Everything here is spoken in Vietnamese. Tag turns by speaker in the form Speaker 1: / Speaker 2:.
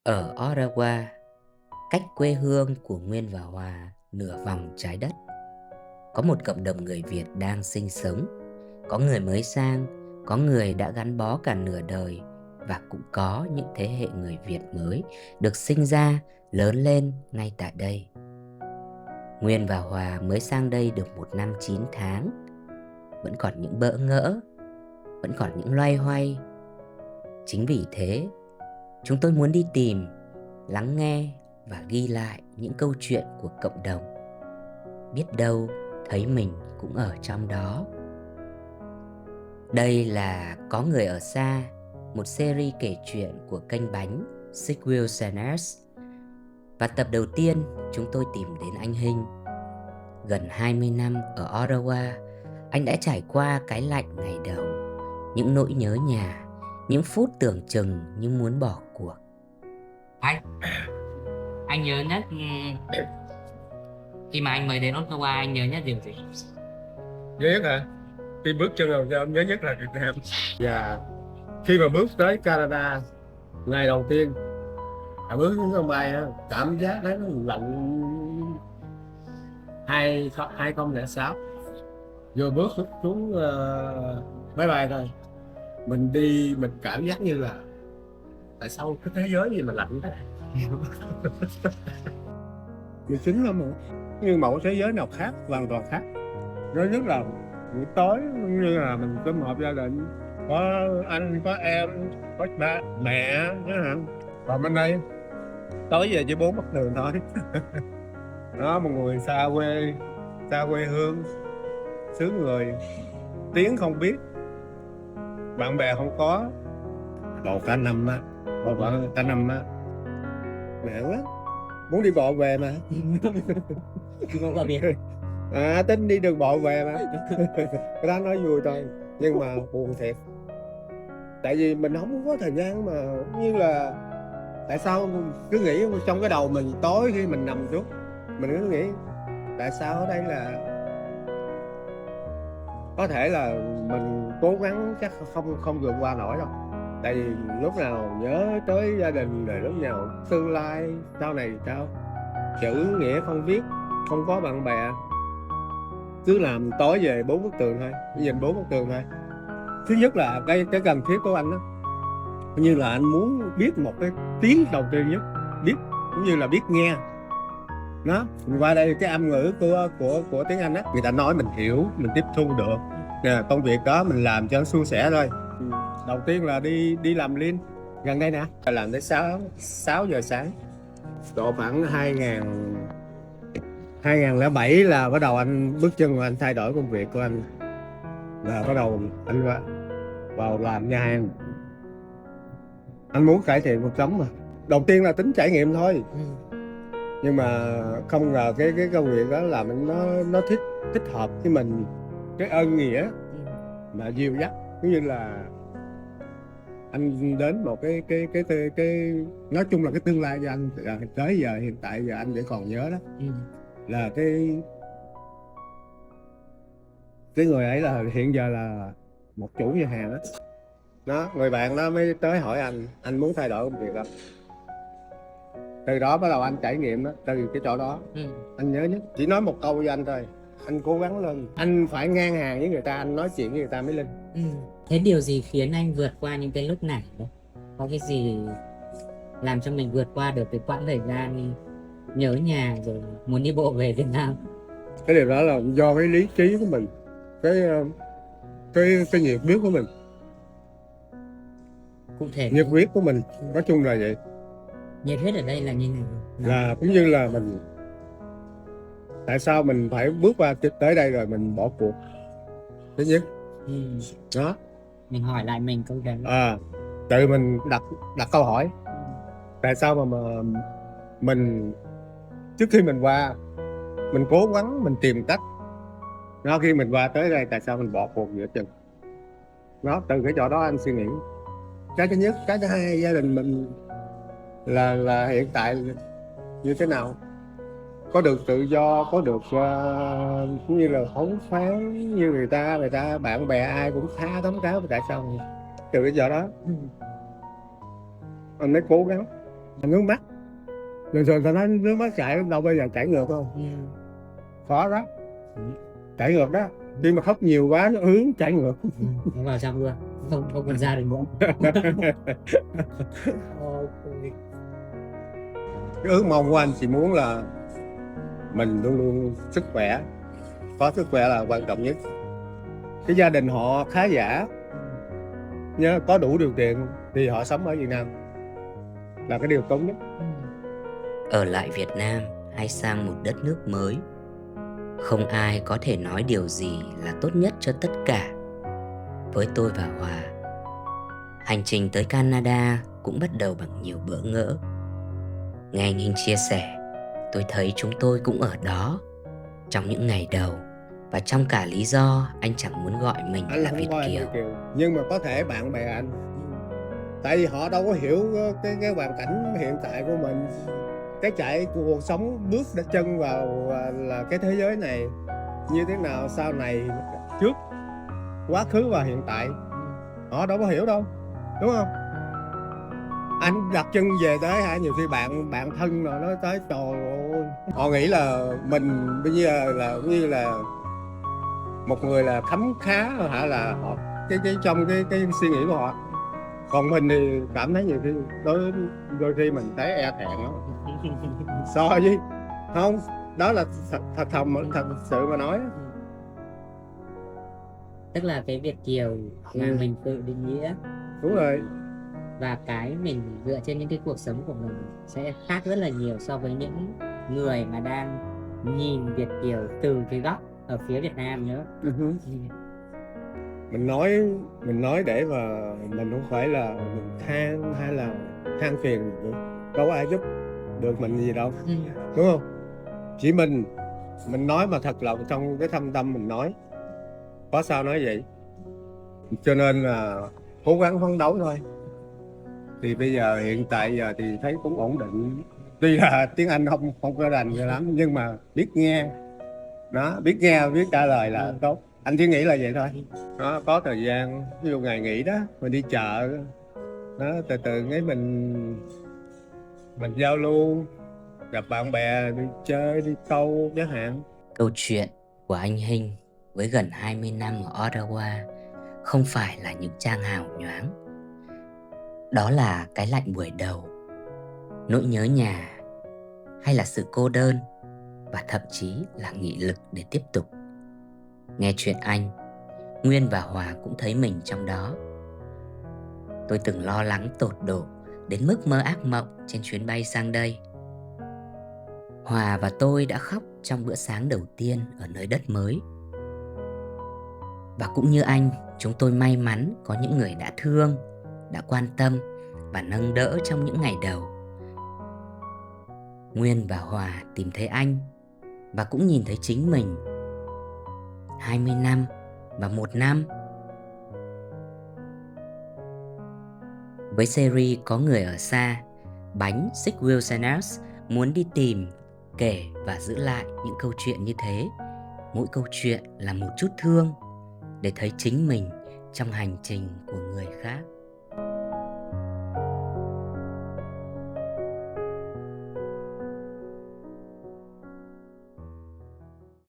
Speaker 1: Ở Ottawa, cách quê hương của Nguyên và Hòa nửa vòng trái đất, có một cộng đồng người Việt đang sinh sống. Có người mới sang, có người đã gắn bó cả nửa đời, và cũng có những thế hệ người Việt mới được sinh ra, lớn lên ngay tại đây. Nguyên và Hòa mới sang đây được 1 năm 9 tháng. Vẫn còn những bỡ ngỡ, vẫn còn những loay hoay. Chính vì thế, chúng tôi muốn đi tìm, lắng nghe và ghi lại những câu chuyện của cộng đồng. Biết đâu thấy mình cũng ở trong đó. Đây là Có Người Ở Xa, một series kể chuyện của kênh bánh Sigwell Senners. Và tập đầu tiên chúng tôi tìm đến anh Hinh. Gần 20 năm ở Ottawa, anh đã trải qua cái lạnh ngày đầu, những nỗi nhớ nhà, những phút tưởng chừng như muốn bỏ cuộc.
Speaker 2: Anh nhớ nhất khi mà anh mới đến Ottawa, anh nhớ nhất điều gì?
Speaker 3: Nhớ nhất hả? Khi bước chân vào Nam nhớ nhất là Việt Nam. Và khi mà bước tới Canada ngày đầu tiên, bước xuống sân bay á, cảm giác đấy nó lạnh. 2006 vừa bước xuống máy bay thôi, mình đi mình cảm giác như là tại sao cái thế giới gì mà lạnh thế này. Mình chính lắm rồi, như một thế giới nào khác, hoàn toàn khác. Nó rất là buổi tối, như là mình sum họp gia đình, có anh, có em, có ba, mẹ chẳng hạn. Còn bên đây tối về chỉ 4 bức tường thôi. Đó, một người xa quê hương, xứ người, tiếng không biết, bạn bè không có. Bộ cả năm á, nản lắm, muốn đi bộ về mà. Tính đi đường bộ về mà. Cái đó nói vui thôi, nhưng mà buồn thiệt. Tại vì mình không có thời gian mà, như là tại sao cứ nghĩ trong cái đầu mình tối khi mình nằm xuống, mình cứ nghĩ tại sao ở đây là có thể là mình cố gắng chắc không vượt qua nổi đâu. Tại vì lúc nào nhớ tới gia đình, rồi lúc nào tương lai sau này sao, chữ nghĩa không biết, không có bạn bè, cứ làm tối về 4 bức tường thôi, nhìn 4 bức tường thôi. Thứ nhất là cái cần thiết của anh đó, như là anh muốn biết một cái tiếng đầu tiên nhất, biết cũng như là biết nghe. Đó, mình qua đây cái âm ngữ của tiếng Anh á, người ta nói mình hiểu, mình tiếp thu được. Nè, công việc đó mình làm cho nó suôn sẻ thôi. Đầu tiên là đi làm liên gần đây nè, làm tới 6 giờ sáng. Độ khoảng 2007 là bắt đầu anh bước chân vào, anh thay đổi công việc của anh, là bắt đầu anh vào làm nhà hàng. Anh muốn cải thiện cuộc sống mà. Đầu tiên là tính trải nghiệm thôi. Nhưng mà không ngờ cái công việc đó làm nó thích hợp với mình. Cái ơn nghĩa mà dìu dắt, cũng như là anh đến một cái nói chung là cái tương lai cho anh tới giờ, hiện tại giờ anh vẫn còn nhớ đó. Là cái người ấy là hiện giờ là một chủ nhà hàng đó. Đó, người bạn đó mới tới hỏi anh muốn thay đổi công việc đó. Từ đó bắt đầu anh trải nghiệm đó, từ cái chỗ đó. Anh nhớ nhất, chỉ nói một câu với anh thôi: anh cố gắng lên, anh phải ngang hàng với người ta, anh nói chuyện với người ta mới lên.
Speaker 2: Thế điều gì khiến anh vượt qua những cái lúc này đó? Có cái gì làm cho mình vượt qua được cái quãng thời gian nhớ nhà rồi muốn đi bộ về Việt Nam?
Speaker 3: Cái điều đó là do cái lý trí của mình, cái nhiệt huyết của mình,
Speaker 2: Cụ thể
Speaker 3: nhiệt huyết của mình, nói chung là vậy.
Speaker 2: nhiệt huyết ở đây là như nào?
Speaker 3: Là cũng như là mình, tại sao mình phải bước qua tới đây rồi mình bỏ cuộc. Thứ nhất đó,
Speaker 2: Mình hỏi lại mình câu đấy.
Speaker 3: tự mình đặt câu hỏi tại sao mà mình trước khi mình qua mình cố gắng mình tìm cách. Nó khi mình qua tới đây tại sao mình bỏ cuộc giữa chừng. Nó từ cái chỗ đó anh suy nghĩ. Cái thứ nhất. Cái thứ hai, gia đình mình là hiện tại như thế nào, có được tự do, có được cũng như là phóng khoáng như người ta bạn bè ai cũng tha tống cáo. Tại sao từ cái chỗ đó anh mới cố gắng Nước mắt. Thường thường ta nói nước mắt chảy đâu bây giờ chảy ngược không?
Speaker 2: Ừ.
Speaker 3: Khó đó.
Speaker 2: Ừ.
Speaker 3: Chảy ngược đó. Khi mà khóc nhiều quá nó hướng chảy ngược.
Speaker 2: Ừ. Nó vào trong luôn, không còn ra được nữa.
Speaker 3: Cái ước mong của anh chỉ muốn là mình luôn luôn sức khỏe. Có sức khỏe là quan trọng nhất. Cái gia đình họ khá giả, nhớ có đủ điều kiện thì họ sống ở Việt Nam là cái điều tốt nhất.
Speaker 1: Ở lại Việt Nam hay sang một đất nước mới, không ai có thể nói điều gì là tốt nhất cho tất cả. Với tôi và Hòa, hành trình tới Canada cũng bắt đầu bằng nhiều bỡ ngỡ. Nghe anh Hinh chia sẻ, tôi thấy chúng tôi cũng ở đó trong những ngày đầu, và trong cả lý do anh chẳng muốn gọi mình
Speaker 3: Anh
Speaker 1: là
Speaker 3: không
Speaker 1: Việt
Speaker 3: coi anh
Speaker 1: Kiều.
Speaker 3: Việt Kiều, nhưng mà có thể bạn bè anh, tại vì họ đâu có hiểu cái hoàn cảnh hiện tại của mình, cái chạy của cuộc sống, bước đã chân vào là cái thế giới này như thế nào sau này, trước, quá khứ và hiện tại. Họ đâu có hiểu đâu, đúng không? Anh đặt chân về tới hả, nhiều khi bạn thân rồi nói tới trời ơi, họ nghĩ là mình bây giờ là như là một người là khấm khá hả, là họ cái trong cái suy nghĩ của họ. Còn mình thì cảm thấy nhiều khi đôi khi mình thấy e thẹn lắm. So với không, đó là thật sự mà nói.
Speaker 2: Tức là cái Việt Kiều là mình tự định nghĩa,
Speaker 3: Đúng rồi.
Speaker 2: và cái mình dựa trên những cái cuộc sống của mình sẽ khác rất là nhiều so với những người mà đang nhìn Việt Kiều từ cái góc ở phía Việt Nam nữa.
Speaker 3: Mình nói để mà mình không phải là mình than hay là than phiền, đâu có ai giúp được mình gì đâu, đúng không? Chỉ mình nói mà thật lòng trong cái thâm tâm mình nói, có sao nói vậy. Cho nên là cố gắng phấn đấu thôi. Thì bây giờ hiện tại giờ thì thấy cũng ổn định, tuy là tiếng Anh không có rành lắm, nhưng mà biết nghe đó, biết nghe biết trả lời là tốt. Anh chỉ nghĩ là vậy thôi. Nó có thời gian, ví dụ ngày nghỉ đó mình đi chợ đó, từ từ cái mình giao lưu, gặp bạn bè, đi chơi, đi câu chẳng hạn.
Speaker 1: Câu chuyện của anh Hinh với gần 20 năm ở Ottawa không phải là những trang hào nhoáng. Đó là cái lạnh buổi đầu, nỗi nhớ nhà, hay là sự cô đơn, và thậm chí là nghị lực để tiếp tục. Nghe chuyện anh, Nguyên và Hòa cũng thấy mình trong đó. Tôi từng lo lắng tột độ đến mức mơ ác mộng trên chuyến bay sang đây. Hòa và tôi đã khóc trong bữa sáng đầu tiên ở nơi đất mới. Và cũng như anh, chúng tôi may mắn có những người đã thương, đã quan tâm và nâng đỡ trong những ngày đầu. Nguyên và Hòa tìm thấy anh và cũng nhìn thấy chính mình. 20 năm và 1 năm. Với series Có Người Ở Xa, Bánh Six Wilsoners muốn đi tìm, kể và giữ lại những câu chuyện như thế. Mỗi câu chuyện là một chút thương, để thấy chính mình trong hành trình của người khác.